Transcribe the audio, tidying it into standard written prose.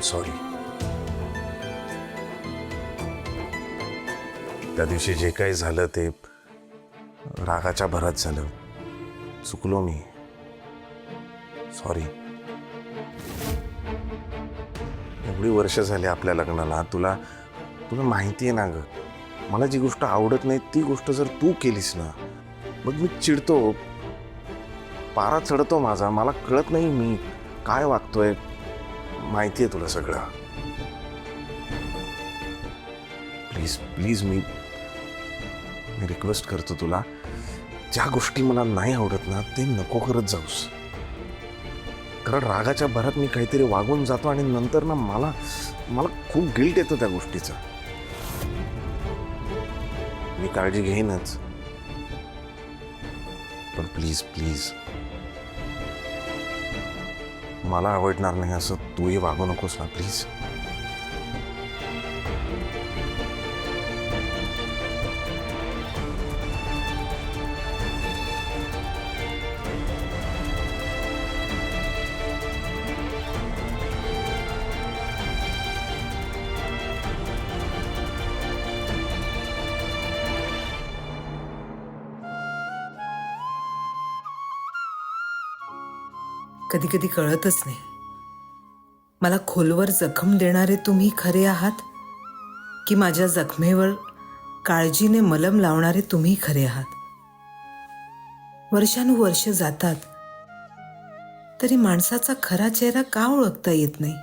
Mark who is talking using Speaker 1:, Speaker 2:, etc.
Speaker 1: Sorry. त्या दिवशी जे काही झालं ते रागाच्या भरात झालं. चुकलो मी. सॉरी. एवढी वर्ष झाली आपल्या लग्नाला. तुला माहिती आहे ना ग, मला जी गोष्ट आवडत नाही ती गोष्ट जर तू केलीस ना, मग मी चिडतो, पारा चढतो माझा. मला कळत नाही मी काय वागतोय. माहिती आहे तुला सगळं. प्लीज प्लीज मी रिक्वेस्ट करतो तुला, ज्या गोष्टी मला नाही आवडत ना ते नको करत जाऊस. कारण रागाच्या भरात मी काहीतरी वागून जातो आणि नंतर ना मला खूप गिल्ट येतं त्या गोष्टीचं. मी काळजी घेईनच, पण प्लीज प्लीज मला आवडणार नाही असं तूही वागू नकोस ना प्लीज.
Speaker 2: कधी कधी कळतच नाही, मला खोलवर जखम देणारे तुम्ही खरे आहात की माझ्या जखमेवर काळजीने मलम लावणारे तुम्ही खरे आहात. वर्षानुवर्ष जातात तरी माणसाचा खरा चेहरा का ओळखता येत नाही.